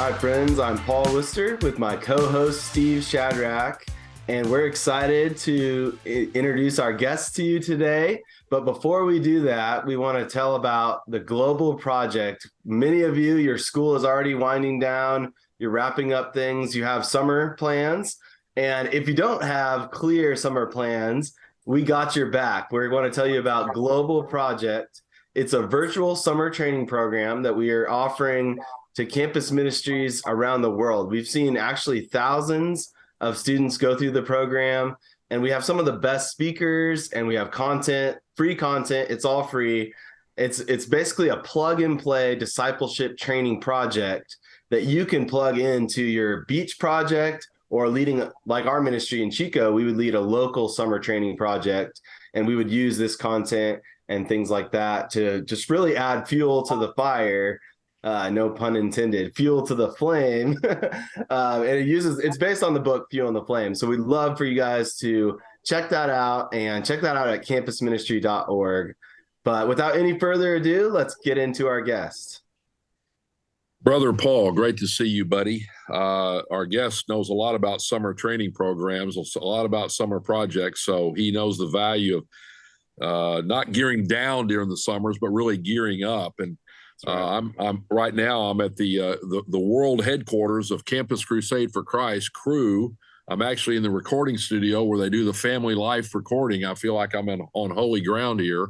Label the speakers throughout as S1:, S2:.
S1: Hi, friends. I'm Paul Lister with my co-host Steve Shadrack, and we're excited to introduce our guests to you today. But before we do that, we want to tell about the Global Project. Many of you, your school is already winding down. You're wrapping up things. You have summer plans. And if you don't have clear summer plans, we got your back. We're going to tell you about Global Project. It's a virtual summer training program that we are offering to campus ministries around the world. We've seen actually thousands of students go through the program, and we have some of the best speakers, and we have content, free content. It's all free. It's basically a plug and play discipleship training project that you can plug into your beach project, or leading, like our ministry in Chico, we would lead a local summer training project, and we would use this content and things like that to just really add fuel to the fire. No pun intended, fuel to the flame. And it's based on the book Fuel in the Flame. So we'd love for you guys to check that out at campusministry.org. But without any further ado, let's get into our guest.
S2: Brother Paul, great to see you, buddy. Our guest knows a lot about summer training programs, a lot about summer projects. So he knows the value of not gearing down during the summers, but really gearing up. And I'm right now. I'm at the world headquarters of Campus Crusade for Christ, Crew. I'm actually in the recording studio where they do the family life recording. I feel like I'm on holy ground here,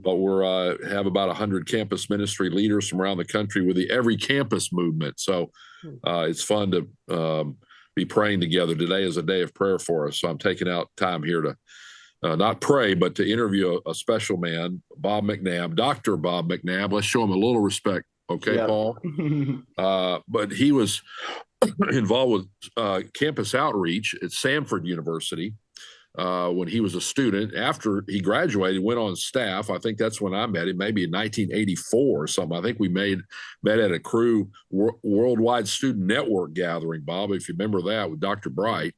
S2: but we're have about 100 campus ministry leaders from around the country with the Every Campus movement. So it's fun to be praying together. Today is a day of prayer for us, so I'm taking out time here to not pray, but to interview a special man, Bob McNabb, Dr. Bob McNabb. Let's show him a little respect, okay, yeah. Paul? But he was involved with campus outreach at Samford University when he was a student. After he graduated, went on staff. I think that's when I met him, maybe in 1984 or something. I think we met at a Crew Worldwide Student Network gathering, Bob, if you remember that, with Dr. Bright.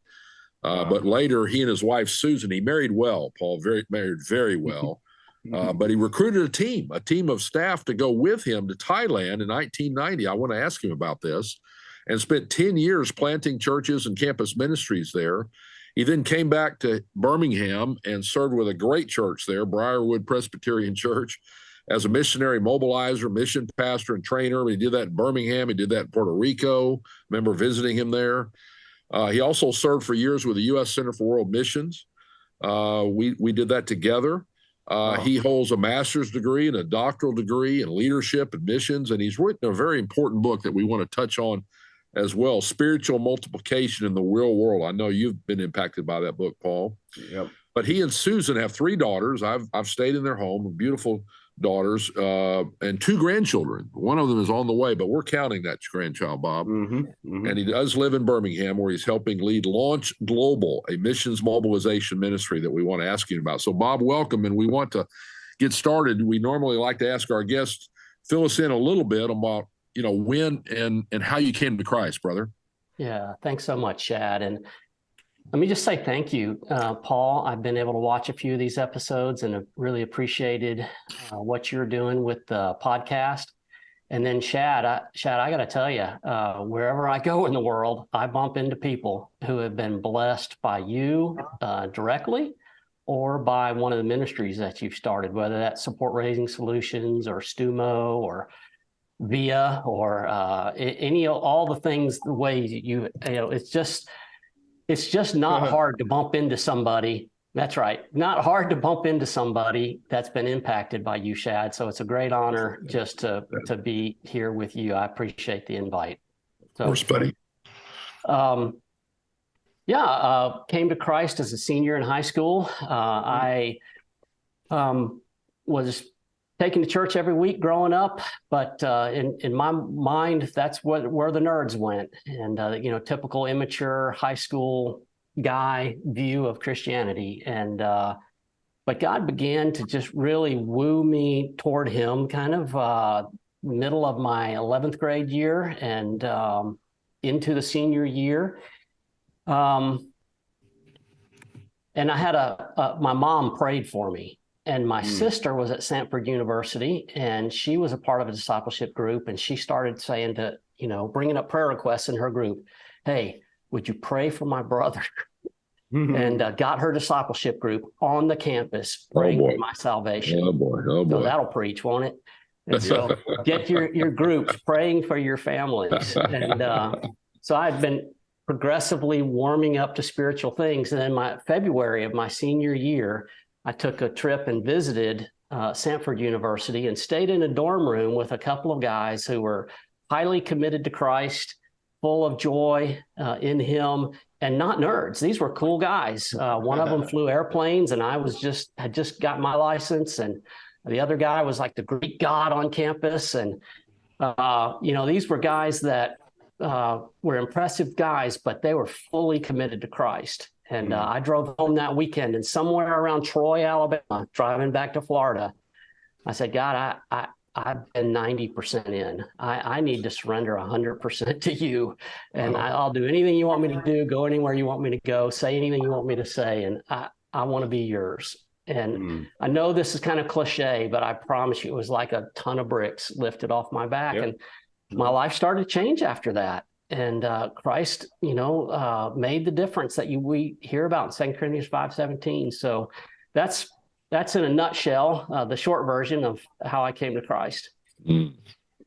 S2: But later, he and his wife, Susan, he married well, Paul, married very well. But he recruited a team of staff to go with him to Thailand in 1990. I want to ask him about this, and spent 10 years planting churches and campus ministries there. He then came back to Birmingham and served with a great church there, Briarwood Presbyterian Church, as a missionary mobilizer, mission pastor, and trainer. He did that in Birmingham. He did that in Puerto Rico. Remember visiting him there. He also served for years with the U.S. Center for World Missions. We did that together. He holds a master's degree and a doctoral degree in leadership and missions, and he's written a very important book that we want to touch on as well, Spiritual Multiplication in the Real World. I know you've been impacted by that book, Paul.
S1: Yep.
S2: But he and Susan have 3 daughters. I've stayed in their home, beautiful daughters, and 2 grandchildren. One of them is on the way, but we're counting that grandchild, Bob. And he does live in Birmingham, where he's helping lead Launch Global, a missions mobilization ministry that we want to ask you about. So, Bob, welcome, and we want to get started. We normally like to ask our guests, fill us in a little bit about, when and how you came to Christ, brother.
S3: Yeah, thanks so much, Chad. And let me just say thank you, Paul. I've been able to watch a few of these episodes and have really appreciated what you're doing with the podcast. And then Chad, I got to tell you, wherever I go in the world, I bump into people who have been blessed by you directly or by one of the ministries that you've started, whether that's Support Raising Solutions or STUMO or VIA or all the things, the ways it's just not hard to bump into somebody. That's right. Not hard to bump into somebody that's been impacted by you, Shad. So it's a great honor just to be here with you. I appreciate the invite. So,
S2: of course, buddy.
S3: Came to Christ as a senior in high school. I was taken to church every week growing up, but in my mind, that's where the nerds went. And typical immature high school guy view of Christianity. And but God began to just really woo me toward Him, kind of middle of my 11th grade year and into the senior year. And I had my mom prayed for me. And my sister was at Samford University, and she was a part of a discipleship group, and she started saying to bringing up prayer requests in her group. Hey, would you pray for my brother? And got her discipleship group on the campus praying for my salvation.
S2: Oh boy.
S3: So that'll preach, won't it? And so get your groups praying for your families. And so I'd been progressively warming up to spiritual things. And then February of my senior year, I took a trip and visited Samford University and stayed in a dorm room with a couple of guys who were highly committed to Christ, full of joy in him, and not nerds. These were cool guys. One of them flew airplanes, and I had just got my license, and the other guy was like the Greek god on campus. And these were guys that were impressive guys, but they were fully committed to Christ. And I drove home that weekend, and somewhere around Troy, Alabama, driving back to Florida, I said, God, I've been 90% in. I need to surrender 100% to you. And I'll do anything you want me to do, go anywhere you want me to go, say anything you want me to say. And I want to be yours. And I know this is kind of cliche, but I promise you it was like a ton of bricks lifted off my back. Yep. And my life started to change after that. And Christ, made the difference that we hear about in 2 Corinthians 5:17. So that's in a nutshell, the short version of how I came to Christ.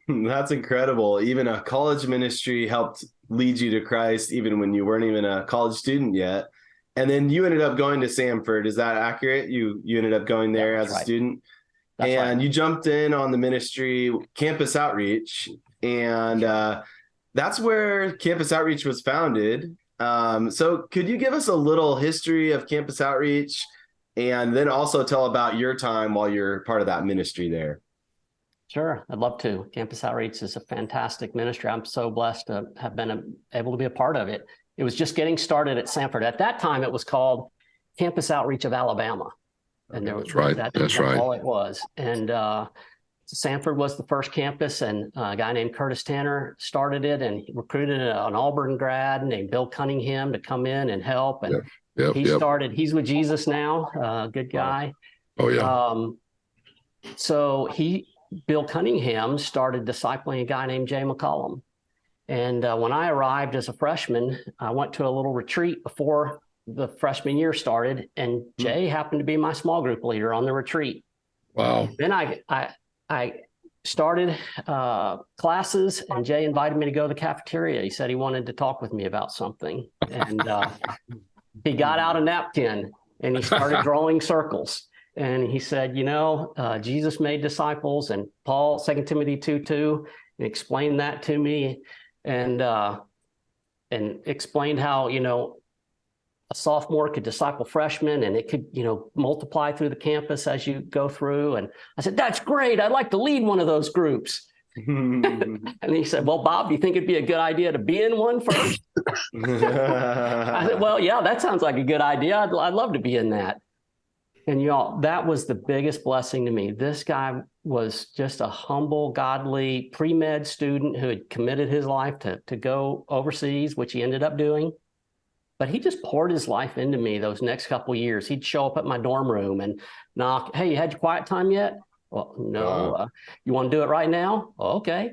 S1: That's incredible. Even a college ministry helped lead you to Christ, even when you weren't even a college student yet. And then you ended up going to Samford. Is that accurate? You ended up going there as a student?
S3: That's
S1: and
S3: right.
S1: You jumped in on the ministry, Campus Outreach. And that's where Campus Outreach was founded. So could you give us a little history of Campus Outreach? And then also tell about your time while you're part of that ministry there.
S3: Sure, I'd love to. Campus Outreach is a fantastic ministry. I'm so blessed to have been able to be a part of it. It was just getting started at Samford. At that time, it was called Campus Outreach of Alabama. And
S2: that's right. That's right.
S3: all it was. And Samford was the first campus, and a guy named Curtis Tanner started it, and he recruited an Auburn grad named Bill Cunningham to come in and help. And he's with Jesus now, good guy.
S2: Oh, yeah.
S3: So Bill Cunningham started discipling a guy named Jay McCollum. And when I arrived as a freshman, I went to a little retreat before the freshman year started, and Jay happened to be my small group leader on the retreat.
S2: Wow.
S3: Then I started classes, and Jay invited me to go to the cafeteria. He said he wanted to talk with me about something. And he got out a napkin and he started drawing circles. And he said, Jesus made disciples, and Paul, 2 Timothy 2:2, and explained that to me, and explained how, a sophomore could disciple freshmen, and it could, multiply through the campus as you go through. And I said, that's great. I'd like to lead one of those groups. And he said, well, Bob, do you think it'd be a good idea to be in one first? I said, well, yeah, that sounds like a good idea. I'd love to be in that. And y'all, that was the biggest blessing to me. This guy was just a humble, godly pre-med student who had committed his life to go overseas, which he ended up doing. But he just poured his life into me those next couple of years. He'd show up at my dorm room and knock, hey, you had your quiet time yet? Well, no. You want to do it right now? Okay.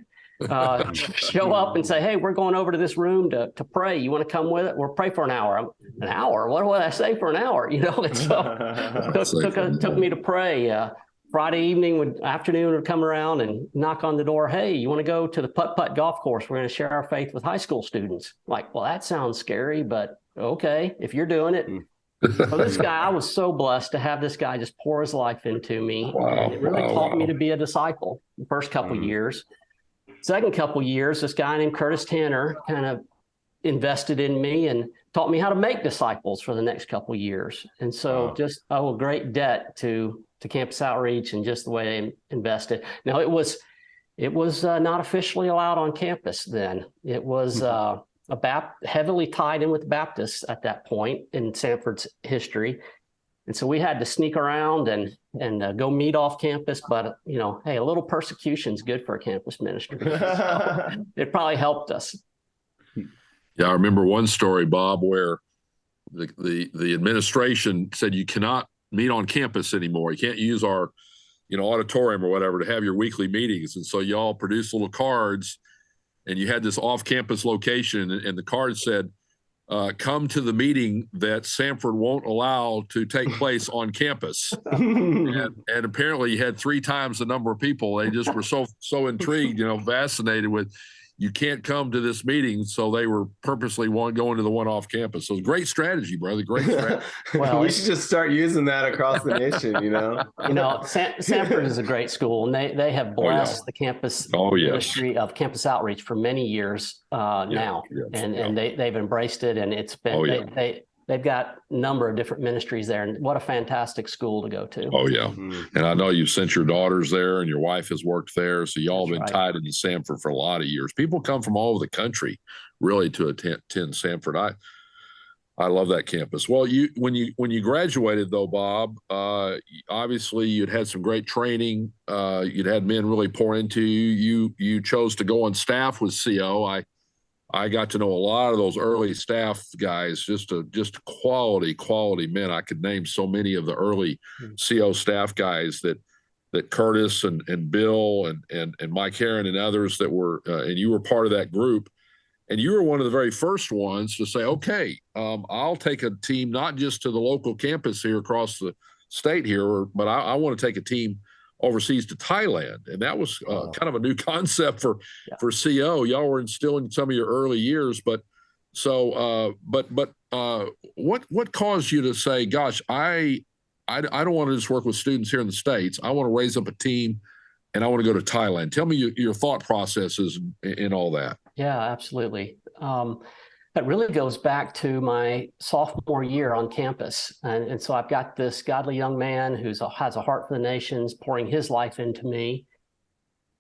S3: Show up and say, hey, we're going over to this room to pray. You want to come with it? We'll pray for an hour. An hour? What would I say for an hour? And so took me to pray. Friday afternoon would come around and knock on the door. Hey, you want to go to the putt-putt golf course? We're going to share our faith with high school students. Like, well, that sounds scary, but okay, if you're doing it. So this guy, I was so blessed to have this guy just pour his life into me.
S2: Wow,
S3: and it really taught me to be a disciple the first couple of years. Second couple of years, this guy named Curtis Tanner kind of invested in me and taught me how to make disciples for the next couple of years. And so just owe a great debt to Campus Outreach and just the way they invested. Now, it was not officially allowed on campus then. It was heavily tied in with Baptists at that point in Samford's history. And so we had to sneak around and go meet off campus. But, hey, a little persecution is good for a campus ministry. So it probably helped us.
S2: Yeah, I remember one story, Bob, where the administration said you cannot meet on campus anymore. You can't use our, auditorium or whatever to have your weekly meetings. And so y'all produced little cards and you had this off-campus location, and the card said, come to the meeting that Samford won't allow to take place on campus. And apparently you had 3 times the number of people. They just were so intrigued, fascinated with, you can't come to this meeting. So they were purposely going to the one off campus. So great strategy, brother. Great strategy.
S1: Well, we should just start using that across the nation,
S3: Sanford is a great school, and they have blessed the campus ministry of campus outreach for many years now. And they've embraced it, and it's been, they've got a number of different ministries there, and what a fantastic school to go to.
S2: Oh, yeah. And I know you've sent your daughters there, and your wife has worked there. So y'all have been tied into Samford for a lot of years. People come from all over the country really to attend Samford. I love that campus. Well, when you graduated, though, Bob, obviously you'd had some great training. You'd had men really pour into you. You chose to go on staff with CO. I got to know a lot of those early staff guys, just quality men. I could name so many of the early CO staff guys that Curtis and Bill and Mike Herron and others that were, and you were part of that group. And you were one of the very first ones to say, okay, I'll take a team, not just to the local campus here across the state here, but I want to take a team overseas to Thailand. And that was kind of a new concept for CO. Y'all were instilling some of your early years, but what caused you to say, gosh, I don't want to just work with students here in the States. I want to raise up a team and I want to go to Thailand. Tell me your thought processes in all that.
S3: Yeah, absolutely. That really goes back to my sophomore year on campus. And so I've got this godly young man who has a heart for the nations, pouring his life into me.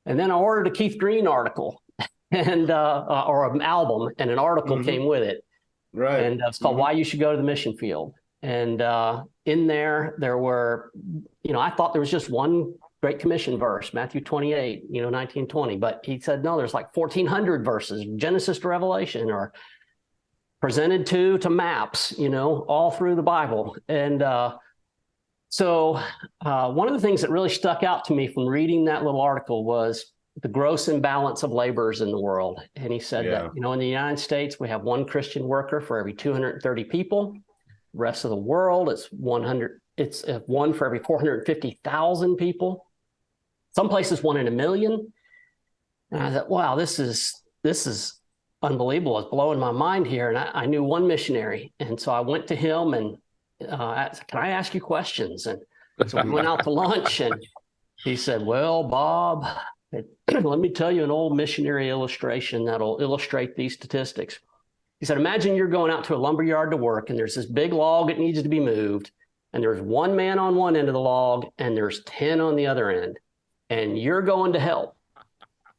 S3: And then I ordered a Keith Green article and or an album, and an article came with it.
S1: Right.
S3: And it's called Why You Should Go to the Mission Field. And in there were, I thought there was just one Great Commission verse, Matthew 28, 19-20. But he said, no, there's like 1,400 verses, Genesis to Revelation, or presented to maps, all through the Bible. And so one of the things that really stuck out to me from reading that little article was the gross imbalance of laborers in the world. And he said that, in the United States, we have one Christian worker for every 230 people. The rest of the world, it's one for every 450,000 people. Some places 1 in a million. And I thought, wow, this is unbelievable. It's blowing my mind here. And I knew one missionary. And so I went to him and asked, can I ask you questions? And so we went out to lunch, and he said, well, Bob, let me tell you an old missionary illustration that'll illustrate these statistics. He said, imagine you're going out to a lumber yard to work, and there's this big log that needs to be moved. And there's one man on one end of the log, and there's 10 on the other end. And you're going to help.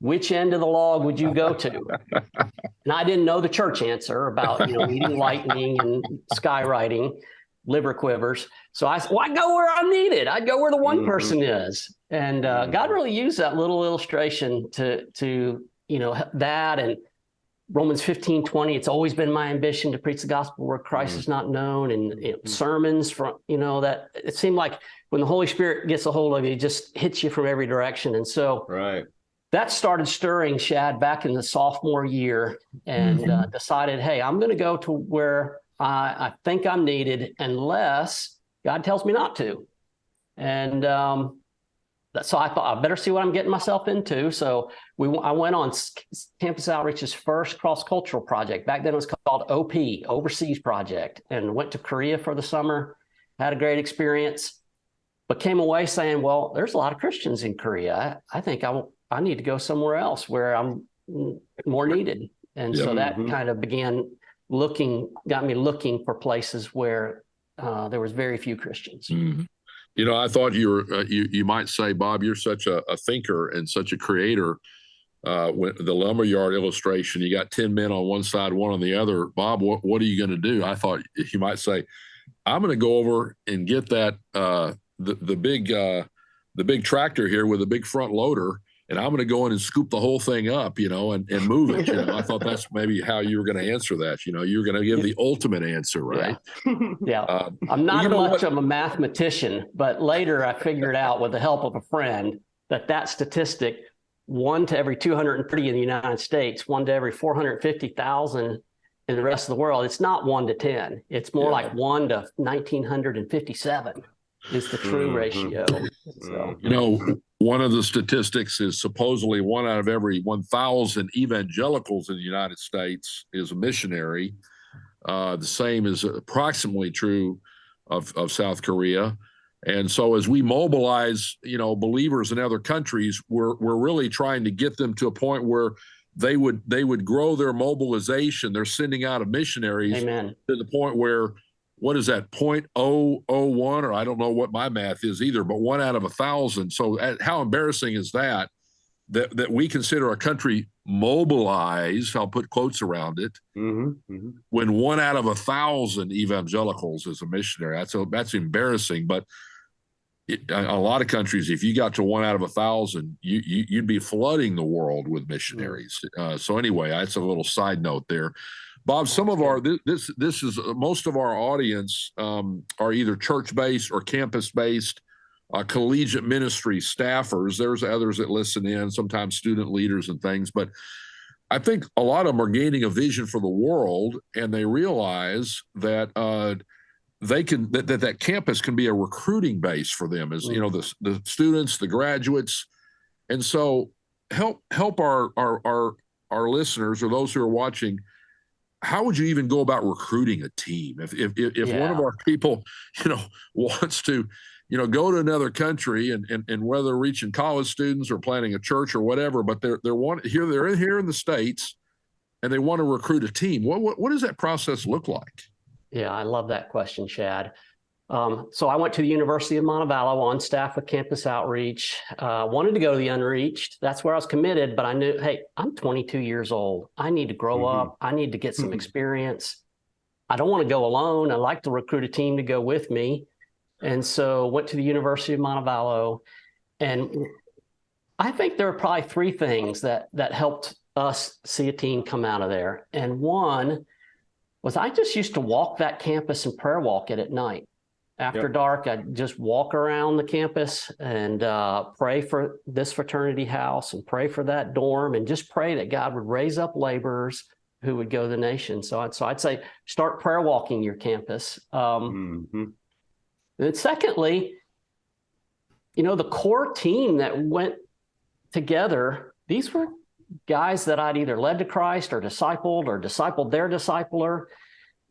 S3: Which end of the log would you go to? And I didn't know the church answer about, needing lightning and skywriting, liver quivers. So I said, well, I'd go where I'm needed. I'd go where the one person is. And God really used that little illustration to that, and Romans 15:20. It's always been my ambition to preach the gospel where Christ is not known, and sermons from, that it seemed like when the Holy Spirit gets a hold of you, it just hits you from every direction. And so that started stirring, Shad, back in the sophomore year, and decided, hey, I'm going to go to where I think I'm needed unless God tells me not to. And so I thought I better see what I'm getting myself into. So I went on Campus Outreach's first cross-cultural project. Back then it was called OP, Overseas Project, and went to Korea for the summer, had a great experience, but came away saying, well, there's a lot of Christians in Korea. I think I need to go somewhere else where I'm more needed. And so that kind of got me looking for places where there was very few Christians.
S2: I thought you might say, Bob, you're such a thinker and such a creator. When the lumberyard illustration, you got 10 men on one side, one on the other. Bob, what are you going to do? I thought you might say, I'm going to go over and get that the big tractor here with a big front loader, and I'm going to go in and scoop the whole thing up, and move it. I thought that's maybe how you were going to answer that. You were going to give the ultimate answer, right?
S3: Yeah. I'm not much of a mathematician, but later I figured out with the help of a friend that statistic 1 to every 230 in the United States, 1 to every 450,000 in the rest of the world. It's not 1 to 10. It's more like 1 to 1,957 is the true ratio. So,
S2: you know, one of the statistics is supposedly 1 out of every 1,000 evangelicals in the United States is a missionary. The same is approximately true of South Korea. And so as we mobilize, you know, believers in other countries, we're really trying to get them to a point where they would grow their mobilization. They're sending out of missionaries
S3: Amen.
S2: to the point where, what is that, 0.001, or I don't know what my math is either, but 1 out of 1,000. So how embarrassing is that we consider a country mobilized, I'll put quotes around it, when 1 out of 1,000 evangelicals is a missionary. That's embarrassing. But a lot of countries, if you got to 1 out of 1,000, you'd be flooding the world with missionaries. So anyway, that's a little side note there. Bob, some of our this is most of our audience are either church-based or campus-based, collegiate ministry staffers. There's others that listen in, sometimes student leaders and things. But I think a lot of them are gaining a vision for the world, and they realize that that campus can be a recruiting base for them, as you know, the students, the graduates, and so help our listeners or those who are watching. How would you even go about recruiting a team if one of our people, you know, wants to, you know, go to another country and whether reaching college students or planning a church or whatever, but they're here in the States and they want to recruit a team. What does that process look like?
S3: Yeah, I love that question, Chad. So I went to the University of Montevallo on staff with Campus Outreach. Wanted to go to the unreached. That's where I was committed, but I knew, hey, I'm 22 years old. I need to grow up. I need to get some experience. I don't want to go alone. I like to recruit a team to go with me. And so went to the University of Montevallo. And I think there are probably 3 things that helped us see a team come out of there. And one was I just used to walk that campus and prayer walk it at night. After dark, I'd just walk around the campus and pray for this fraternity house and pray for that dorm and just pray that God would raise up laborers who would go to the nation. So I'd say start prayer walking your campus. And secondly, you know, the core team that went together, these were guys that I'd either led to Christ or discipled their discipler.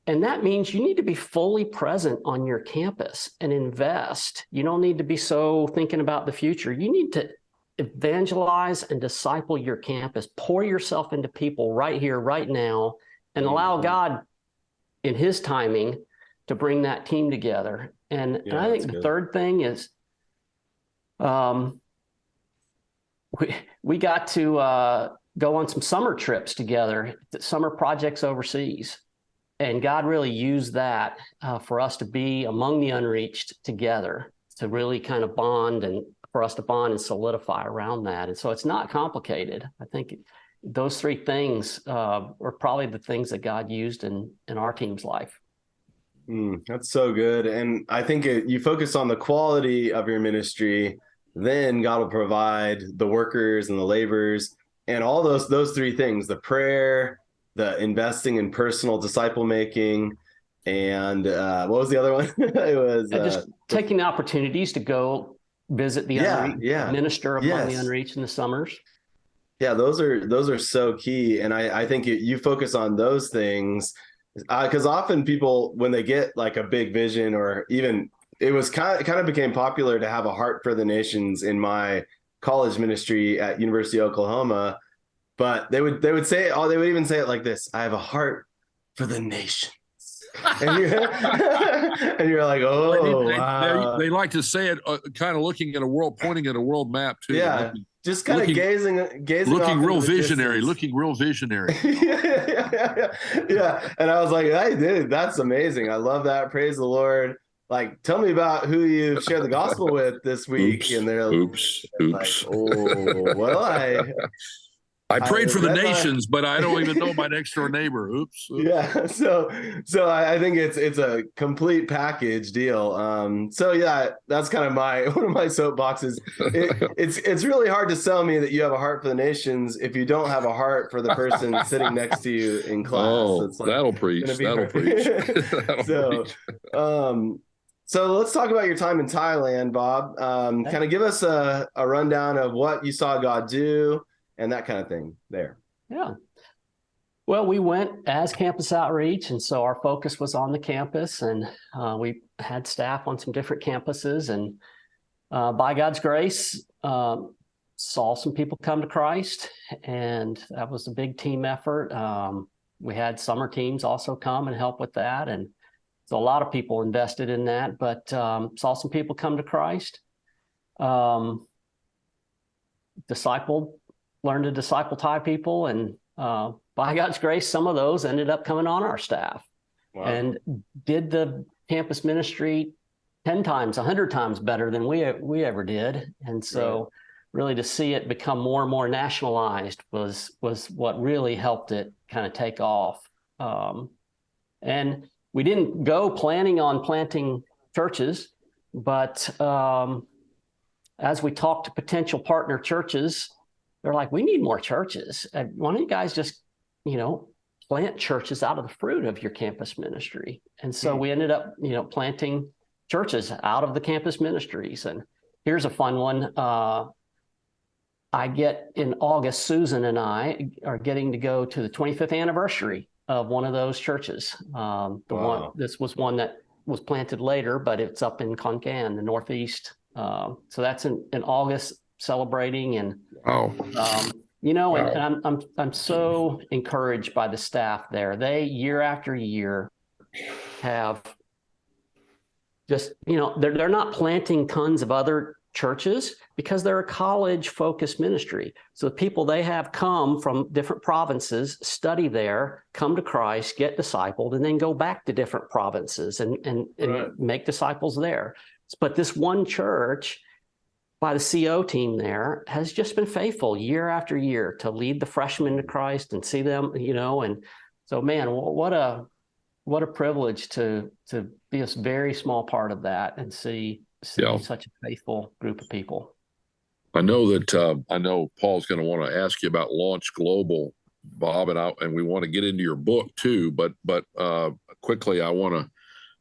S3: And that means you need to be fully present on your campus and invest. You don't need to be so thinking about the future. You need to evangelize and disciple your campus. Pour yourself into people right here, right now, and allow God in his timing to bring that team together. And I think the third thing is we got to go on some summer trips together, summer projects overseas. And God really used that for us to be among the unreached together, to really kind of bond and for us to bond and solidify around that. And so it's not complicated. I think those 3 things are probably the things that God used in our team's life.
S1: That's so good. And I think you focus on the quality of your ministry, then God will provide the workers and the laborers and all those 3 things, the prayer, the investing in personal disciple making, and what was the other one? It was
S3: just taking the opportunities to go visit the unreached, minister among the unreached in the summers.
S1: Yeah, those are so key, and I think you focus on those things because often people, when they get like a big vision, or even it was kind of became popular to have a heart for the nations in my college ministry at University of Oklahoma. But they would say it, they would even say it like this: I have a heart for the nations. And you're like, oh, wow.
S2: They like to say it kind of looking at a world, pointing at a world map too.
S1: Yeah, just kind of gazing,
S2: looking real visionary,
S1: Yeah. And I was like, hey, dude, that's amazing. I love that. Praise the Lord. Like, tell me about who you shared the gospel with this week. And they're
S2: oops.
S1: like, oh, well,
S2: I prayed for the
S1: that's
S2: nations, but I don't even know my next door neighbor. Oops.
S1: Yeah. So I think it's a complete package deal. So yeah, that's kind of one of my soapboxes. It's really hard to sell me that you have a heart for the nations if you don't have a heart for the person sitting next to you in class.
S2: Oh,
S1: It's like
S2: that'll preach.
S1: gonna be
S2: That'll
S1: hard.
S2: preach. That'll
S1: So,
S2: preach.
S1: so let's talk about your time in Thailand, Bob. Kind of give us a rundown of what you saw God do and that kind of thing there.
S3: Yeah. Well, we went as campus outreach, and so our focus was on the campus, and we had staff on some different campuses, and by God's grace, saw some people come to Christ, and that was a big team effort. We had summer teams also come and help with that, and so a lot of people invested in that, but saw some people come to Christ, learned to disciple Thai people, and by God's grace, some of those ended up coming on our staff. Wow. And did the campus ministry 10 times, 100 times better than we ever did. And so really to see it become more and more nationalized was what really helped it kind of take off. And we didn't go planning on planting churches, but as we talked to potential partner churches, they're like, we need more churches. Why don't you guys just, plant churches out of the fruit of your campus ministry? And so we ended up, planting churches out of the campus ministries. And here's a fun one. In August, Susan and I are getting to go to the 25th anniversary of one of those churches. This was one that was planted later, but it's up in Khon Kaen, the Northeast. So that's in August, celebrating. And and I'm so encouraged by the staff there. They year after year have just, they're not planting tons of other churches because they're a college focused ministry. So the people they have come from different provinces, study there, come to Christ, get discipled, and then go back to different provinces and make disciples there. But this one church by the CO team there has just been faithful year after year to lead the freshmen to Christ and see them, and so, man, what a privilege to be a very small part of that and see such a faithful group of people.
S2: I know Paul's going to want to ask you about Launch Global, Bob, and we want to get into your book too, but quickly, I want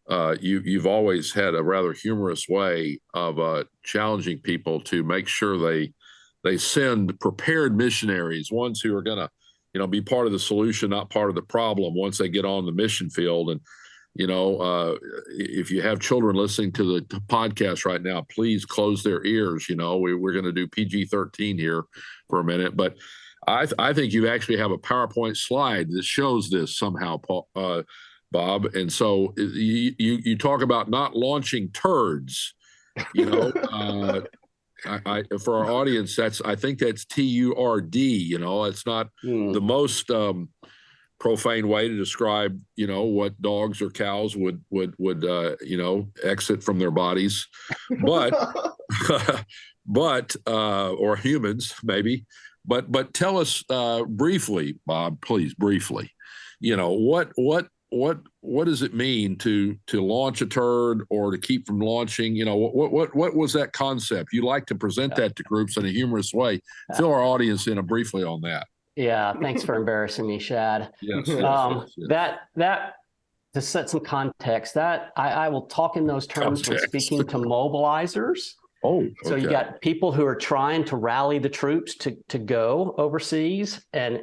S2: to, you've always had a rather humorous way of challenging people to make sure they send prepared missionaries, ones who are going to, be part of the solution, not part of the problem once they get on the mission field. And, if you have children listening to the podcast right now, please close their ears. We're going to do PG-13 here for a minute, but I think you actually have a PowerPoint slide that shows this somehow, Paul, Bob. And so you talk about not launching turds, for our audience, I think that's TURD, it's not the most profane way to describe, what dogs or cows would exit from their bodies, but or humans maybe, but tell us briefly, Bob, please, briefly, what does it mean to launch a turd or to keep from launching? What was that concept? You like to present that to groups in a humorous way. Fill our audience in briefly on that.
S3: Yeah, thanks for embarrassing me, Shad.
S2: Yes.
S3: That to set some context, that I will talk in those terms when speaking to mobilizers.
S2: Oh, okay.
S3: So you got people who are trying to rally the troops to go overseas, and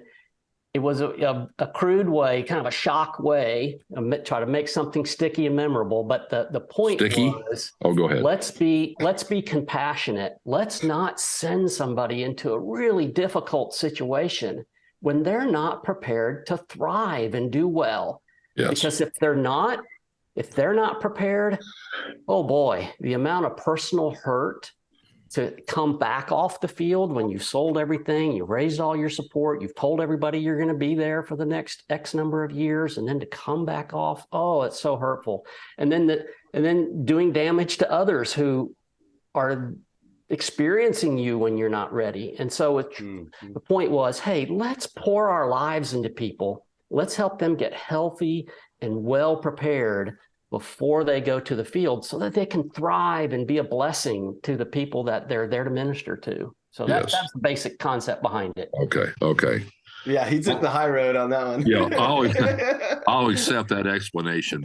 S3: it was a crude way, kind of a shock way, try to make something sticky and memorable. But the point was,
S2: go ahead.
S3: Let's be compassionate. Let's not send somebody into a really difficult situation when they're not prepared to thrive and do well.
S2: Yes.
S3: Because if they're not prepared, oh boy, the amount of personal hurt to come back off the field when you've sold everything, you've raised all your support, you've told everybody you're going to be there for the next X number of years, and then to come back off, oh, it's so hurtful. And then doing damage to others who are experiencing you when you're not ready. And so the point was, hey, let's pour our lives into people. Let's help them get healthy and well prepared before they go to the field so that they can thrive and be a blessing to the people that they're there to minister to. So that's the basic concept behind it.
S2: Okay.
S1: Yeah, he took the high road on that one.
S2: Yeah, I'll accept that explanation.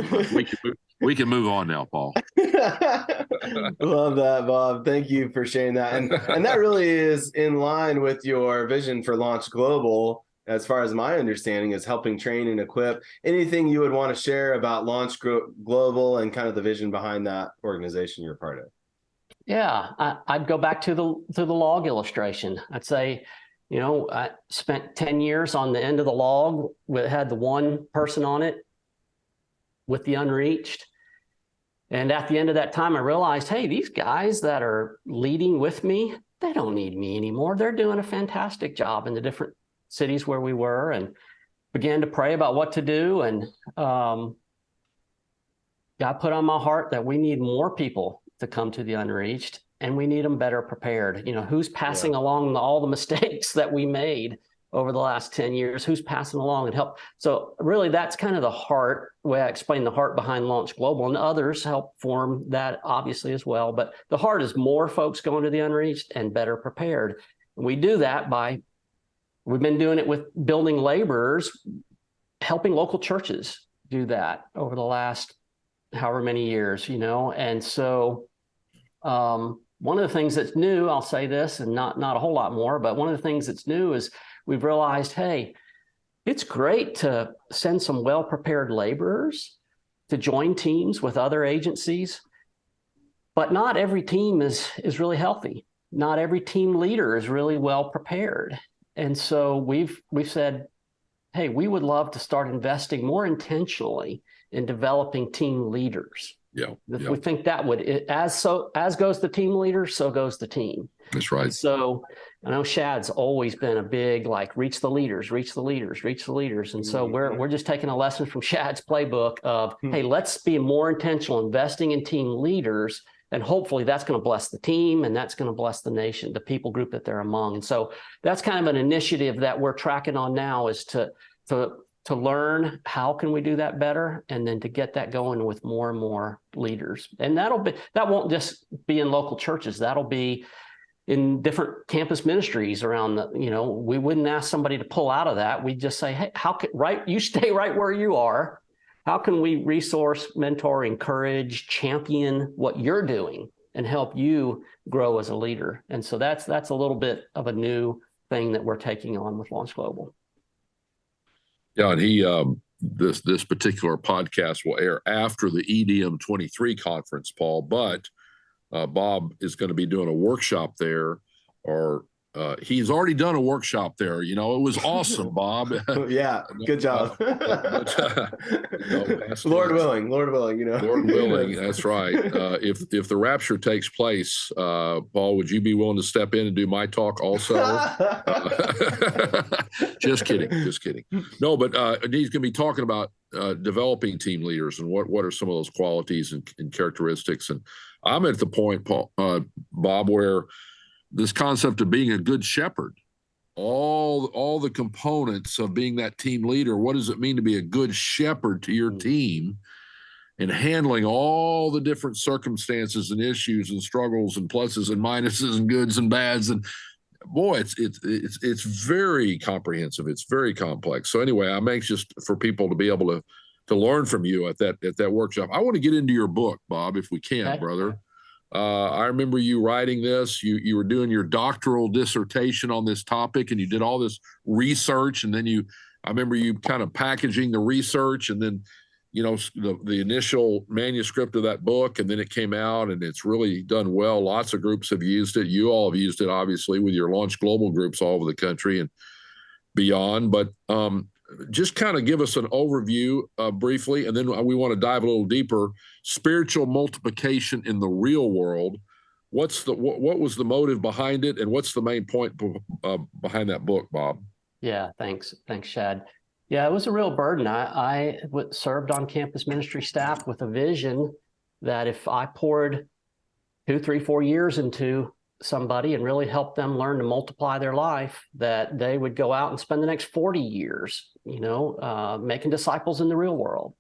S2: We can move on now, Paul.
S1: Love that, Bob. Thank you for sharing that. And that really is in line with your vision for Launch Global, as far as my understanding, is helping train and equip. Anything you would want to share about Launch Global and kind of the vision behind that organization you're part of?
S3: Yeah, I'd go back to the log illustration. I'd say, I spent 10 years on the end of the log. We had the one person on it with the unreached. And at the end of that time, I realized, hey, these guys that are leading with me, they don't need me anymore. They're doing a fantastic job in the different cities where we were, and began to pray about what to do. And God put on my heart that we need more people to come to the unreached, and we need them better prepared. Who's passing along all the mistakes that we made over the last 10 years? Who's passing along and help? So really, that's kind of the heart, way I explain the heart behind Launch Global, and others help form that obviously as well. But the heart is more folks going to the unreached and better prepared. And we do that we've been doing it with building laborers, helping local churches do that over the last however many years, And so one of the things that's new, I'll say this, and not a whole lot more, but one of the things that's new is we've realized, hey, it's great to send some well-prepared laborers to join teams with other agencies, but not every team is really healthy. Not every team leader is really well prepared. And so we've said, hey, we would love to start investing more intentionally in developing team leaders.
S2: Yeah.
S3: We think that would, as goes the team leader, so goes the team.
S2: That's right.
S3: And so I know Shad's always been a big, reach the leaders. And so we're just taking a lesson from Shad's playbook of, hey, let's be more intentional investing in team leaders. And hopefully that's going to bless the team, and that's going to bless the nation, the people group that they're among. And so that's kind of an initiative that we're tracking on now, is to learn how can we do that better, and then to get that going with more and more leaders. And that won't just be in local churches. That'll be in different campus ministries around we wouldn't ask somebody to pull out of that. We'd just say, hey, you stay right where you are. How can we resource, mentor, encourage, champion what you're doing and help you grow as a leader? And so that's a little bit of a new thing that we're taking on with Launch Global.
S2: Yeah, and he this particular podcast will air after the EDM 23 conference, Paul, but Bob is going to be doing a workshop there, or he's already done a workshop there. It was awesome, Bob.
S1: Yeah, good job. Lord willing,
S2: Lord willing, that's right. If the rapture takes place, Paul, would you be willing to step in and do my talk also? Just kidding. No, but he's going to be talking about developing team leaders and what are some of those qualities and characteristics. And I'm at the point, Paul, Bob, where this concept of being a good shepherd, all the components of being that team leader. What does it mean to be a good shepherd to your team, and handling all the different circumstances and issues and struggles and pluses and minuses and goods and bads? And boy, it's very comprehensive. It's very complex. So anyway, I'm anxious for people to be able to learn from you at that workshop. I want to get into your book, Bob, if we can, okay, brother. I remember you writing this. You were doing your doctoral dissertation on this topic, and you did all this research. And then I remember you kind of packaging the research, and then the initial manuscript of that book, and then it came out, and it's really done well. Lots of groups have used it. You all have used it, obviously, with your Launch Global groups all over the country and beyond. But just kind of give us an overview briefly, and then we want to dive a little deeper. Spiritual multiplication in the real world. What was the motive behind it, and what's the main point behind that book, Bob?
S3: Yeah, thanks, Shad. Yeah, it was a real burden. I served on campus ministry staff with a vision that if I poured 2, 3, 4 years into somebody and really help them learn to multiply their life, that they would go out and spend the next 40 years, making disciples in the real world.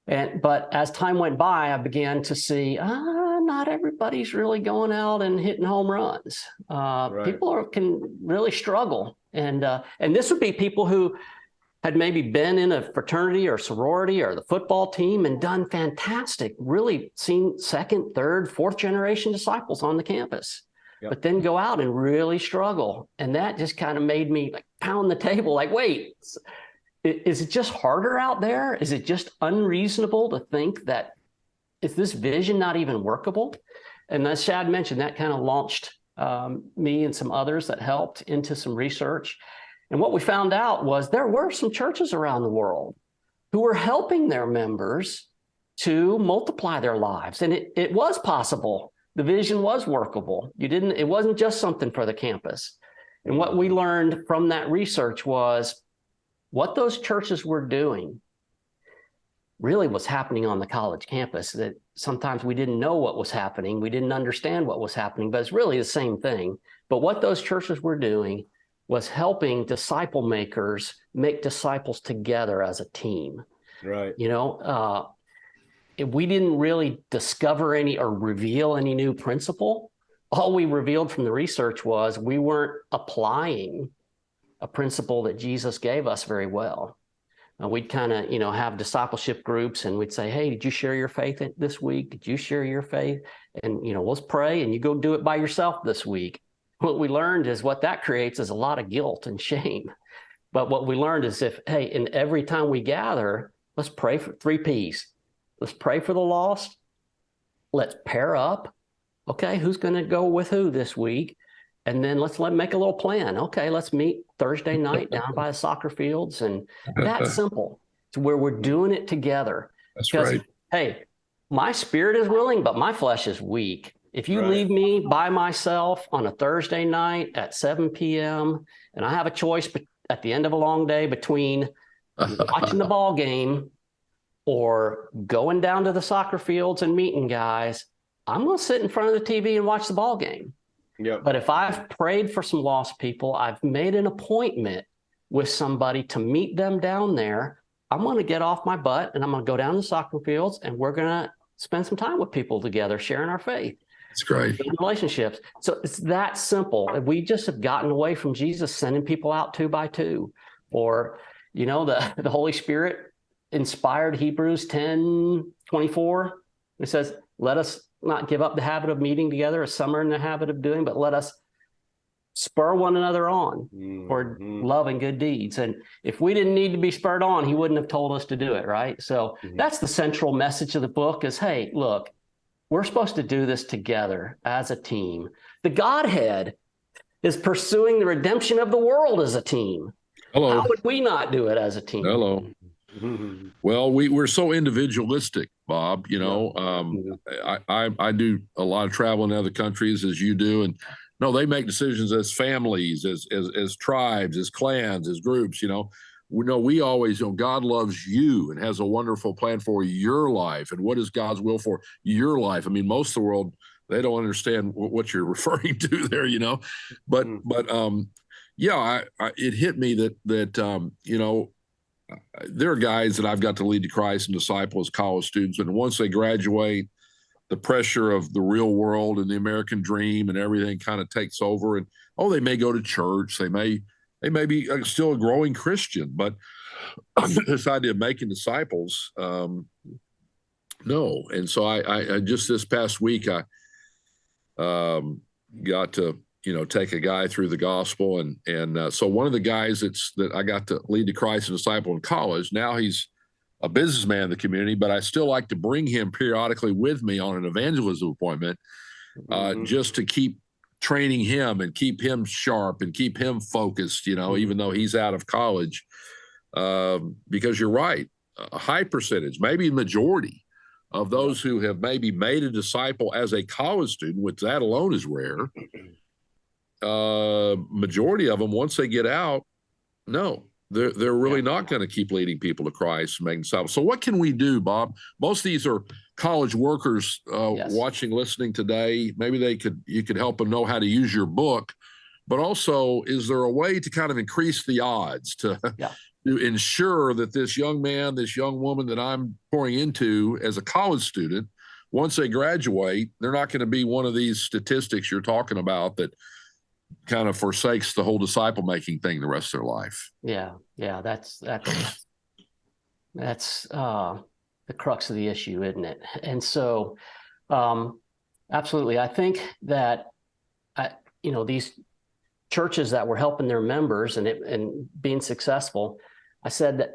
S3: But as time went by, I began to see, not everybody's really going out and hitting home runs.
S1: Right.
S3: People can really struggle. And this would be people who had maybe been in a fraternity or sorority or the football team and done fantastic, really seen second, third, fourth generation disciples on the campus, but then go out and really struggle. And that just kind of made me like pound the table, like, wait, is it just harder out there? Is it just unreasonable to think that, is this vision not even workable? And as Shad mentioned, that kind of launched me and some others that helped into some research. And what we found out was there were some churches around the world who were helping their members to multiply their lives. And it was possible. The vision was workable. It wasn't just something for the campus. And what we learned from that research was what those churches were doing really was happening on the college campus, that sometimes we didn't know what was happening. We didn't understand what was happening, but it's really the same thing. But what those churches were doing was helping disciple makers make disciples together as a team.
S1: Right.
S3: We didn't really discover any or reveal any new principle. All we revealed from the research was we weren't applying a principle that Jesus gave us very well. We'd kind of, have discipleship groups, and we'd say, hey, did you share your faith this week? Did you share your faith? And, let's pray, and you go do it by yourself this week. What we learned is what that creates is a lot of guilt and shame. But what we learned is and every time we gather, let's pray for 3 Ps. Let's pray for the lost. Let's pair up. Okay, who's going to go with who this week? And then let's make a little plan. Okay, let's meet Thursday night down by the soccer fields. And that's simple. It's where we're doing it together.
S2: That's right.
S3: Hey, my spirit is willing, but my flesh is weak. If you leave me by myself on a Thursday night at 7 p.m. and I have a choice at the end of a long day between watching the ball game or going down to the soccer fields and meeting guys, I'm going to sit in front of the TV and watch the ball game.
S1: Yep.
S3: But if I've prayed for some lost people, I've made an appointment with somebody to meet them down there, I'm going to get off my butt and I'm going to go down to the soccer fields and we're going to spend some time with people together, sharing our faith.
S2: That's great.
S3: Relationships. So it's that simple. We just have gotten away from Jesus sending people out 2 by 2, or, the Holy Spirit inspired Hebrews 10:24. It says, let us not give up the habit of meeting together as some are in the habit of doing, but let us spur one another on for love and good deeds. And if we didn't need to be spurred on, he wouldn't have told us to do it, right? So that's the central message of the book is, hey, look, we're supposed to do this together as a team. The Godhead is pursuing the redemption of the world as a team.
S2: Hello.
S3: How would we not do it as a team?
S2: Hello. Well, we're so individualistic, Bob. I do a lot of travel in other countries, as you do, and no, they make decisions as families, as tribes, as clans, as groups. We always know God loves you and has a wonderful plan for your life. And what is God's will for your life? I mean, most of the world, they don't understand what you're referring to there, But it hit me that there are guys that I've got to lead to Christ and disciple as college students. And once they graduate, the pressure of the real world and the American dream and everything kind of takes over. And, they may go to church. They may be still a growing Christian, but this idea of making disciples, no. And so I just this past week, I got to, take a guy through the gospel. And so one of the guys that I got to lead to Christ and disciple in college, now he's a businessman in the community, but I still like to bring him periodically with me on an evangelism appointment, just to keep training him and keep him sharp and keep him focused, even though he's out of college, because you're right. A high percentage, maybe majority of those who have maybe made a disciple as a college student, which that alone is rare, majority of them, once they get out, no, they're really not going to keep leading people to Christ and making disciples. So what can we do, Bob? Most of these are college workers
S3: Yes.
S2: watching, listening today, maybe you could help them know how to use your book, but also, is there a way to kind of increase the odds to ensure that this young man, this young woman that I'm pouring into as a college student, once they graduate, they're not going to be one of these statistics you're talking about that kind of forsakes the whole disciple making thing the rest of their life?
S3: Yeah. That's the crux of the issue, isn't it? And so, absolutely, I think that these churches that were helping their members and being successful, I said that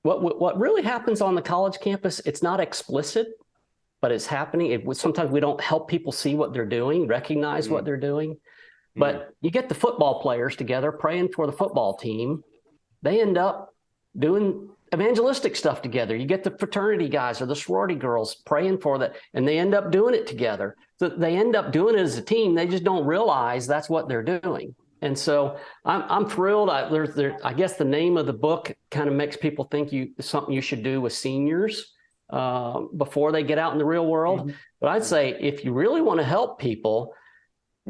S3: what really happens on the college campus, it's not explicit, but it's happening. Sometimes we don't help people see what they're doing, recognize what they're doing. But you get the football players together praying for the football team. They end up doing evangelistic stuff together. You get the fraternity guys or the sorority girls praying for that, and they end up doing it together. So they end up doing it as a team. They just don't realize that's what they're doing. And so I'm thrilled. I guess the name of the book kind of makes people think something you should do with seniors before they get out in the real world. But I'd say if you really want to help people,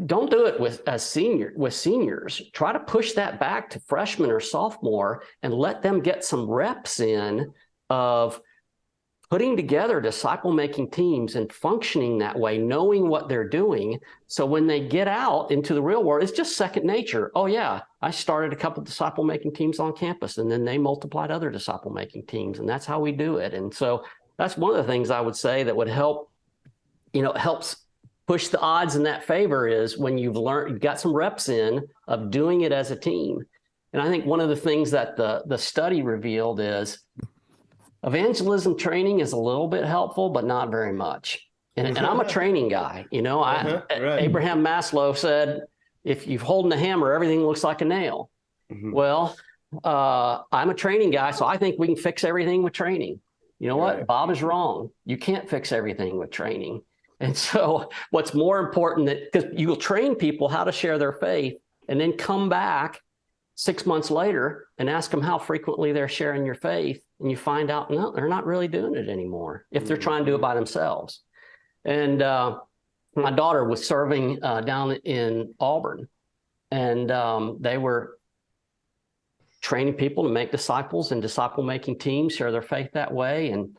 S3: don't do it with seniors. Try to push that back to freshman or sophomore and let them get some reps in of putting together disciple-making teams and functioning that way, knowing what they're doing. So when they get out into the real world, it's just second nature. Oh yeah, I started a couple of disciple-making teams on campus, and then they multiplied other disciple-making teams, and that's how we do it. And so that's one of the things I would say that would help, helps push the odds in that favor, is when you've got some reps in of doing it as a team. And I think one of the things that the study revealed is evangelism training is a little bit helpful, but not very much. And I'm a training guy. Right. Abraham Maslow said, if you're holding a hammer, everything looks like a nail. Well, I'm a training guy, so I think we can fix everything with training. You know what? Bob is wrong. You can't fix everything with training. And so what's more important, because you will train people how to share their faith and then come back 6 months later and ask them how frequently they're sharing your faith, and you find out, no, they're not really doing it anymore if they're trying to do it by themselves. And my daughter was serving down in Auburn, and they were training people to make disciples and disciple-making teams, share their faith that way. And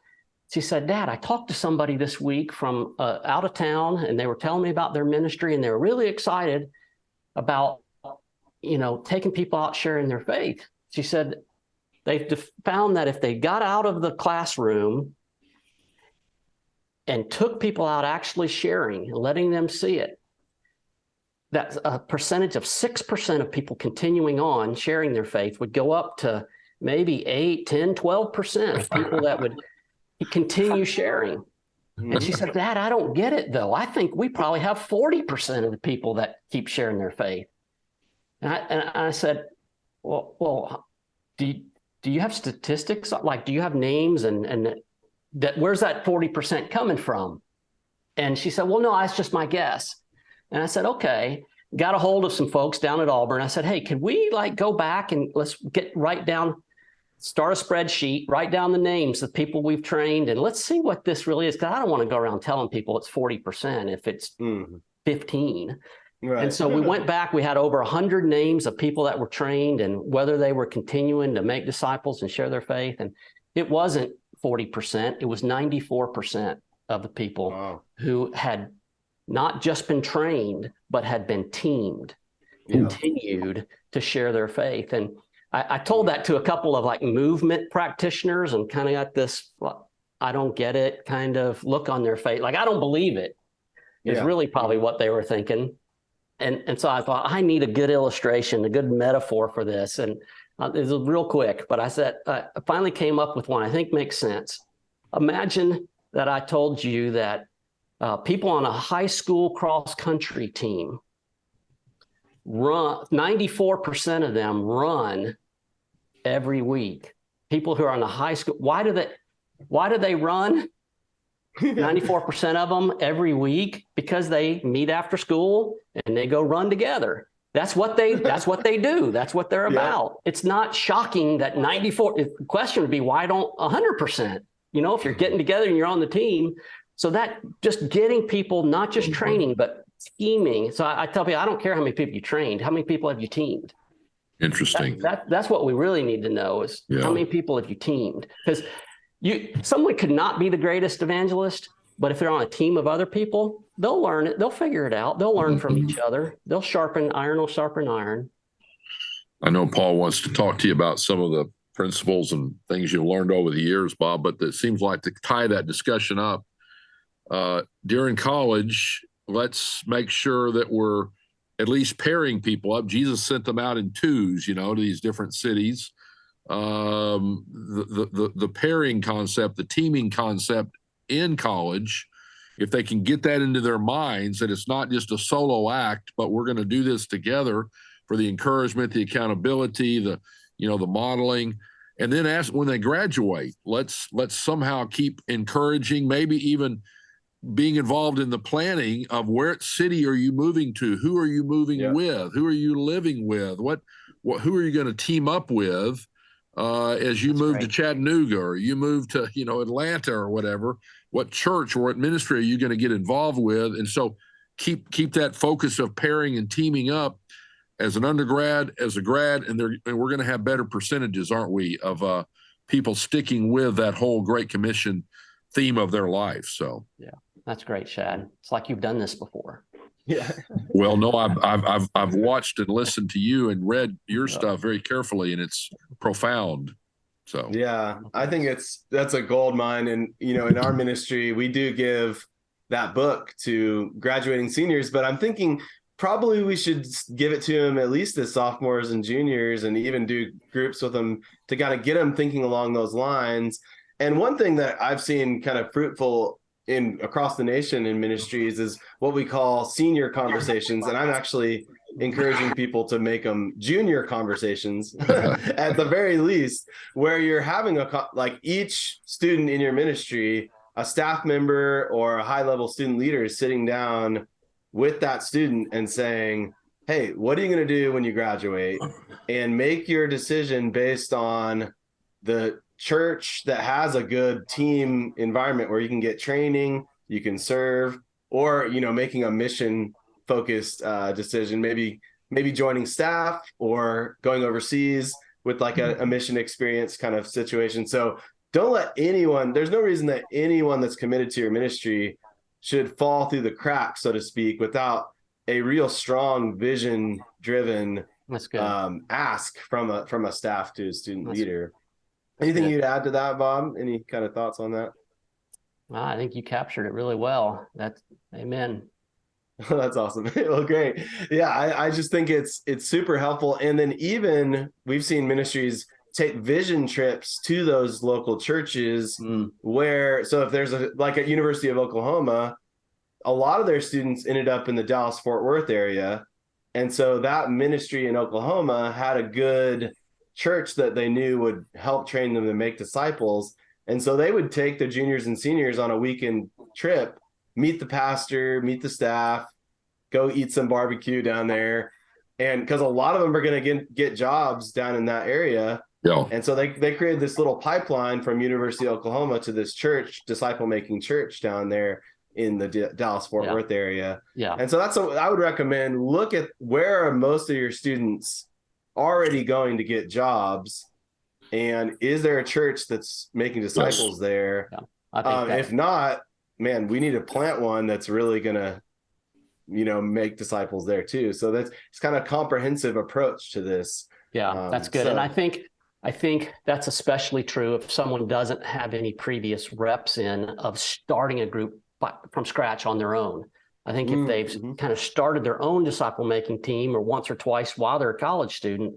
S3: she said, Dad, I talked to somebody this week from out of town, and they were telling me about their ministry, and they were really excited about, taking people out sharing their faith. She said they've found that if they got out of the classroom and took people out actually sharing and letting them see it, that a percentage of 6% of people continuing on sharing their faith would go up to maybe 8, 10, 12% of people that would continue sharing. And she said, Dad, I don't get it, though. I think we probably have 40% of the people that keep sharing their faith. And I said, well, do you have statistics? Like, do you have names and that where's that 40% coming from? And she said, well, no, that's just my guess. And I said, okay. Got a hold of some folks down at Auburn. I said, hey, could we go back and let's start a spreadsheet, write down the names of people we've trained, and let's see what this really is. Because I don't want to go around telling people it's 40% if it's 15. Right. And so we went back, we had over 100 names of people that were trained and whether they were continuing to make disciples and share their faith. And it wasn't 40%, it was 94% of the people who had not just been trained, but had been teamed, continued to share their faith. And I told that to a couple of movement practitioners, and kind of got this, I don't get it kind of look on their face. I don't believe it is really probably what they were thinking. And so I thought, I need a good illustration, a good metaphor for this. And it was real quick, but I said, I finally came up with one I think makes sense. Imagine that I told you that people on a high school cross-country team run, 94% of them run every week. People who are on the high school, why do they run? 94% of them every week, because they meet after school and they go run together. That's what they do. That's what they're about. It's not shocking that 94, the question would be, why don't 100%? If you're getting together and you're on the team, So that just getting people, not just training, but teaming. So I tell people, I don't care how many people you trained, how many people have you teamed?
S2: Interesting.
S3: That's what we really need to know is how many people have you teamed? Because someone could not be the greatest evangelist, but if they're on a team of other people, they'll learn it. They'll figure it out. They'll learn from each other. They'll sharpen iron will sharpen iron.
S2: I know Paul wants to talk to you about some of the principles and things you've learned over the years, Bob, but it seems like to tie that discussion up, during college, let's make sure that we're at least pairing people up. Jesus sent them out in twos, to these different cities. The pairing concept, the teaming concept in college, if they can get that into their minds, that it's not just a solo act, but we're going to do this together for the encouragement, the accountability, the modeling. And then when they graduate, let's somehow keep encouraging, maybe even being involved in the planning of where city are you moving to? Who are you moving with? Who are you living with? Who are you going to team up with as you move to Chattanooga or you move to, Atlanta or whatever? What church or what ministry are you going to get involved with? And so keep that focus of pairing and teaming up as an undergrad, as a grad, and we're going to have better percentages, aren't we, of people sticking with that whole Great Commission theme of their life. So
S3: yeah, that's great, Shad. It's like you've done this before.
S1: Yeah.
S2: Well, no, I've watched and listened to you and read your stuff very carefully, and it's profound. So
S1: yeah, I think that's a gold mine. And in our ministry, we do give that book to graduating seniors, but I'm thinking probably we should give it to them at least as sophomores and juniors, and even do groups with them to kind of get them thinking along those lines. And one thing that I've seen kind of fruitful across the nation in ministries is what we call senior conversations. And I'm actually encouraging people to make them junior conversations at the very least, where you're having like each student in your ministry, a staff member or a high level student leader is sitting down with that student and saying, hey, what are you going to do when you graduate? And make your decision based on the church that has a good team environment where you can get training, you can serve, or, making a mission focused decision, maybe joining staff or going overseas with like a mission experience kind of situation. So don't let there's no reason that anyone that's committed to your ministry should fall through the cracks, so to speak, without a real strong vision driven ask from a staff to a student leader. Anything you'd add to that, Bob? Any kind of thoughts on that?
S3: I think you captured it really well. Amen.
S1: That's awesome. Well, great. Yeah, I just think it's super helpful. And then even we've seen ministries take vision trips to those local churches so if there's like at University of Oklahoma, a lot of their students ended up in the Dallas-Fort Worth area. And so that ministry in Oklahoma had a good church that they knew would help train them to make disciples. And so they would take the juniors and seniors on a weekend trip, meet the pastor, meet the staff, go eat some barbecue down there. And because a lot of them are going to get jobs down in that area. Yeah. And so they created this little pipeline from University of Oklahoma to this church, disciple-making church down there in the Dallas-Fort Worth area. Yeah. And so that's what I would recommend. Look at where are most of your students already going to get jobs, and is there a church that's making disciples there? Yeah, if not, man, we need to plant one that's really gonna make disciples there too. So it's kind of comprehensive approach to this.
S3: Yeah, that's good. And I think that's especially true if someone doesn't have any previous reps of starting a group from scratch on their own. I think if they've kind of started their own disciple-making team or once or twice while they're a college student,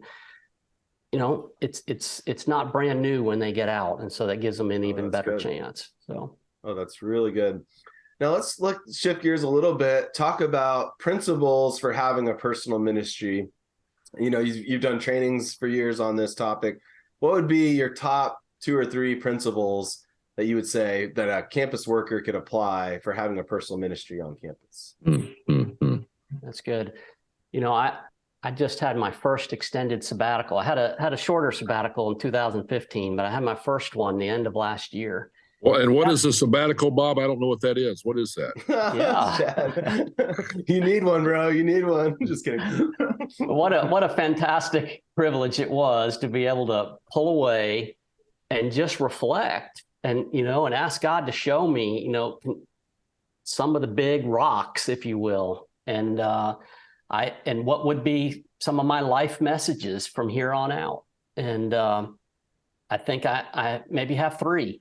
S3: it's not brand new when they get out. And so that gives them an even better chance. So,
S1: that's really good. Now let's shift gears a little bit, talk about principles for having a personal ministry. You've done trainings for years on this topic. What would be your top 2 or 3 principles that you would say that a campus worker could apply for having a personal ministry on campus?
S3: That's good. I just had my first extended sabbatical. I had a shorter sabbatical in 2015, but I had my first one the end of last year.
S2: Well, and what is a sabbatical, Bob? I don't know what that is. What is that?
S3: Yeah.
S1: You need one, bro. You need one. Just kidding.
S3: What a fantastic privilege it was to be able to pull away and just reflect and, and ask God to show me, some of the big rocks, if you will. And what would be some of my life messages from here on out. And I think I maybe have three.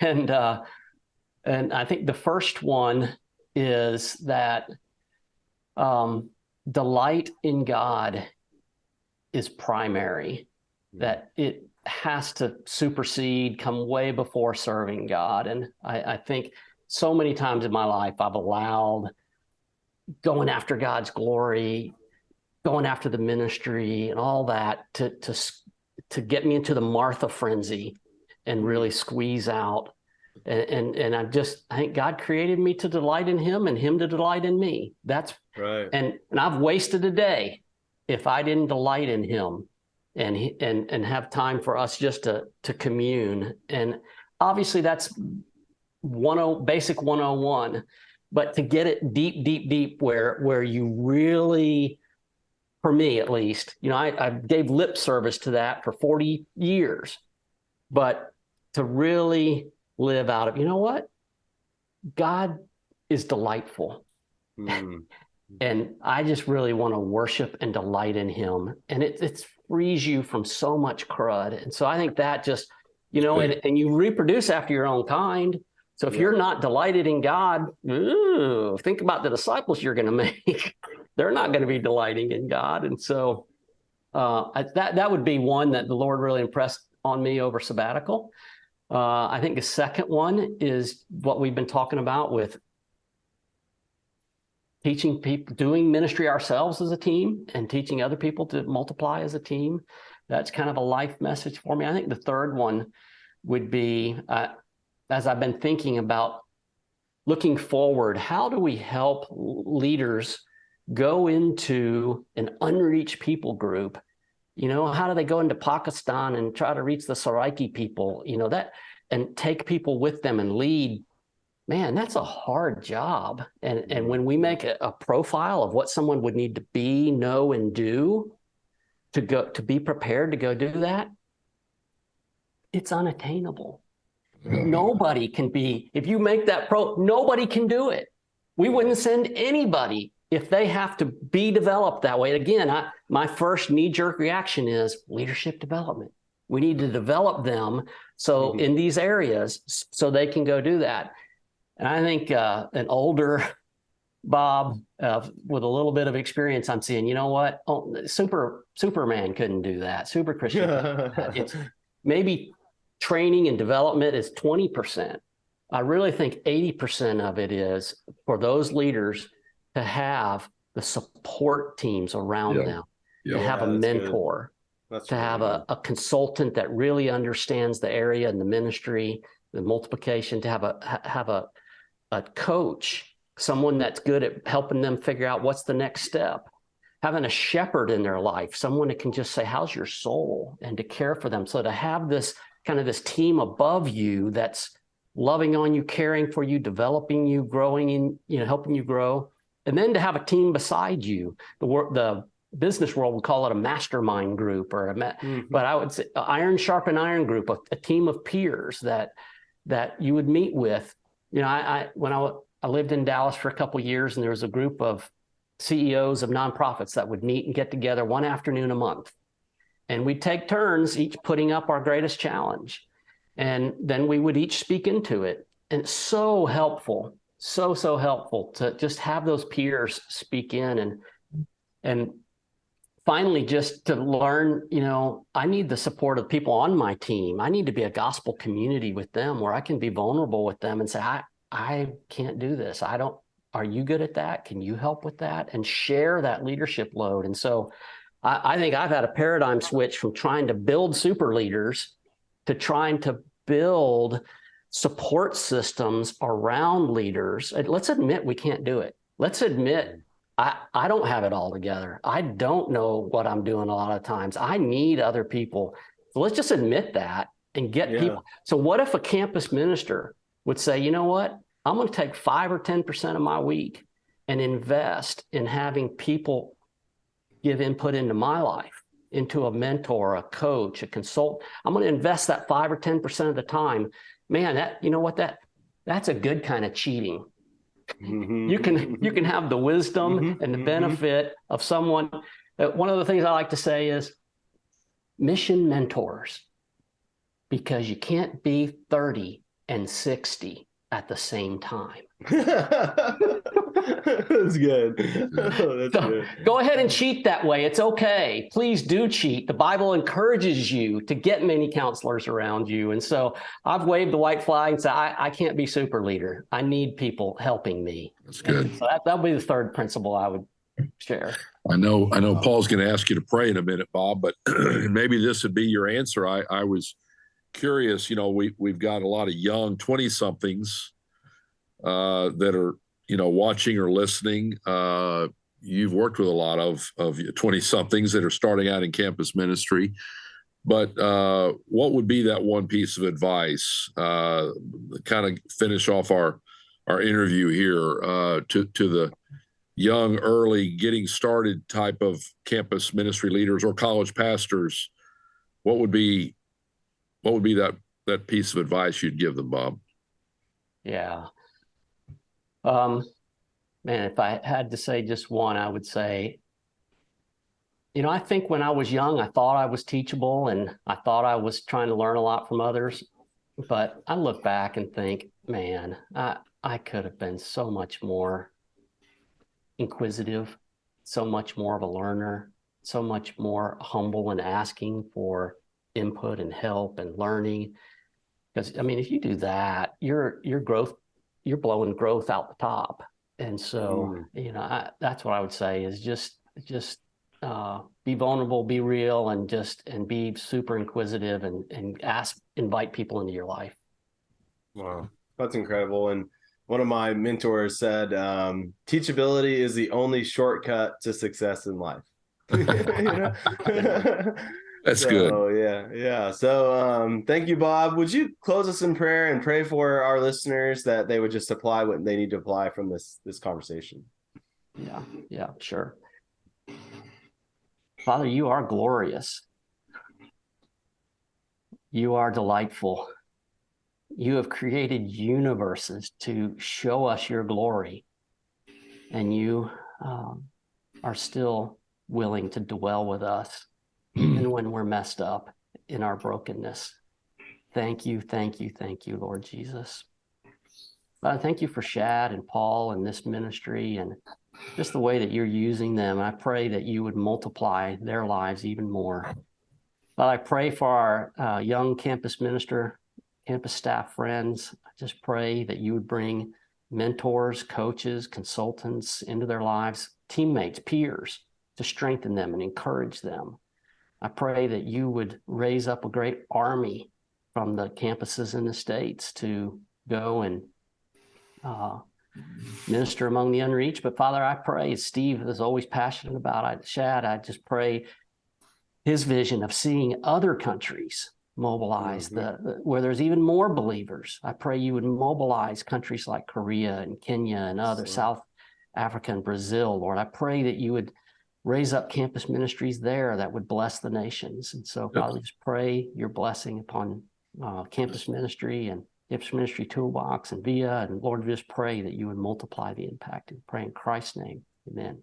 S3: And I think the first one is that delight in God is primary, that it has to supersede, come way before serving God. And I think so many times in my life, I've allowed going after God's glory, going after the ministry and all that to get me into the Martha frenzy and really squeeze out. And I think God created me to delight in him and him to delight in me. That's right. And I've wasted a day if I didn't delight in him and have time for us just to commune. And obviously that's basic 101, but to get it deep where you really, for me at least, I gave lip service to that for 40 years, but to really live out of, what? God is delightful. And I just really want to worship and delight in him. And it frees you from so much crud. And so I think that just, and you reproduce after your own kind. So if you're not delighted in God, think about the disciples you're going to make. They're not going to be delighting in God. And so that would be one that the Lord really impressed on me over sabbatical. I think the second one is what we've been talking about with teaching people, doing ministry ourselves as a team and teaching other people to multiply as a team. That's kind of a life message for me. I think the third one would be, as I've been thinking about looking forward, how do we help leaders go into an unreached people group? How do they go into Pakistan and try to reach the Saraiki people, and take people with them and lead? Man, that's a hard job. And when we make a profile of what someone would need to be, know, and do to be prepared to go do that, it's unattainable. Nobody can be, if you make that nobody can do it. We wouldn't send anybody if they have to be developed that way. Again, my first knee-jerk reaction is leadership development. We need to develop them in these areas so they can go do that. And I think an older Bob with a little bit of experience, I'm seeing, what? Superman couldn't do that. Super Christian couldn't do that. It's maybe training and development is 20%. I really think 80% of it is for those leaders to have the support teams around them, to have a mentor, to have a consultant that really understands the area and the ministry, the multiplication, to have a coach, someone that's good at helping them figure out what's the next step, having a shepherd in their life, someone that can just say, how's your soul? And to care for them. So to have this kind of this team above you that's loving on you, caring for you, developing you, growing in, helping you grow. And then to have a team beside you. The business world would call it a mastermind group, but I would say iron sharpen iron group, a team of peers that you would meet with. When I lived in Dallas for a couple of years, and there was a group of CEOs of nonprofits that would meet and get together one afternoon a month. And we'd take turns, each putting up our greatest challenge. And then we would each speak into it. And it's so helpful, so helpful to just have those peers speak in and finally just to learn, I need the support of people on my team. I need to be a gospel community with them where I can be vulnerable with them and say, I can't do this. Are you good at that? Can you help with that? And share that leadership load. And so I think I've had a paradigm switch from trying to build super leaders to trying to build support systems around leaders. Let's admit we can't do it. Let's admit I don't have it all together. I don't know what I'm doing a lot of times. I need other people. So let's just admit that and get people. So what if a campus minister would say, you know what, I'm going to take 5 or 10% of my week and invest in having people give input into my life, into a mentor, a coach, a consultant. I'm going to invest that 5 or 10% of the time. Man, that, you know what, that's a good kind of cheating.
S1: Mm-hmm.
S3: You can have the wisdom and the benefit of someone. One of the things I like to say is mission mentors, because you can't be 30 and 60 at the same time.
S1: That's good. That's good.
S3: Go ahead and cheat that way. It's okay. Please do cheat. The Bible encourages you to get many counselors around you. And so I've waved the white flag and said, I can't be super leader. I need people helping me.
S2: That's good.
S3: And so that'll be the third principle I would share.
S2: I know Paul's going to ask you to pray in a minute, Bob, but maybe this would be your answer. I was curious, we've got a lot of young 20-somethings that are, watching or listening. You've worked with a lot of 20-somethings that are starting out in campus ministry. But what would be that one piece of advice, kind of finish off our interview here, to the young, early, getting started type of campus ministry leaders or college pastors? What would be that piece of advice you'd give them, Bob?
S3: Yeah. Man, if I had to say just one, I would say, I think when I was young, I thought I was teachable and I thought I was trying to learn a lot from others. But I look back and think, man, I could have been so much more inquisitive, so much more of a learner, so much more humble and asking for input and help and learning. Because, if you do that, your growth, you're blowing growth out the top. And so, that's what I would say is just be vulnerable, be real, and be super inquisitive and invite people into your life.
S1: Wow, that's incredible. And one of my mentors said, teachability is the only shortcut to success in life.
S2: That's good.
S1: Yeah. So thank you, Bob. Would you close us in prayer and pray for our listeners that they would just apply what they need to apply from this conversation?
S3: Yeah, sure. Father, you are glorious. You are delightful. You have created universes to show us your glory, and you are still willing to dwell with us even when we're messed up in our brokenness. Thank you, Lord Jesus. Thank you for Shad and Paul and this ministry and just the way that you're using them. I pray that you would multiply their lives even more. But I pray for our young campus staff friends. I just pray that you would bring mentors, coaches, consultants into their lives, teammates, peers, to strengthen them and encourage them. I pray that you would raise up a great army from the campuses in the States to go and minister among the unreached. But Father, I pray, as Steve is always passionate about, Shad, I just pray his vision of seeing other countries mobilize, where there's even more believers. I pray you would mobilize countries like Korea and Kenya and other South Africa and Brazil, Lord. I pray that you would raise up campus ministries there that would bless the nations. And so, Father, just pray your blessing upon campus ministry and campus ministry toolbox and VIA. And Lord, just pray that you would multiply the impact. And pray in Christ's name. Amen.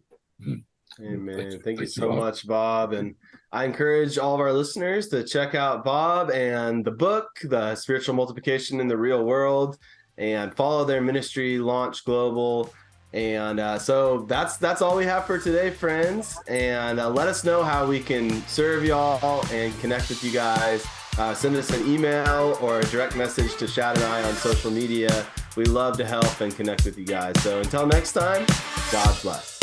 S1: Amen. Thank you so much, Bob. And I encourage all of our listeners to check out Bob and the book, The Spiritual Multiplication in the Real World, and follow their ministry, Launch Global. And so that's all we have for today, friends. And let us know how we can serve y'all and connect with you guys. Send us an email or a direct message to Shad and I on social media. We love to help and connect with you guys. So until next time, God bless.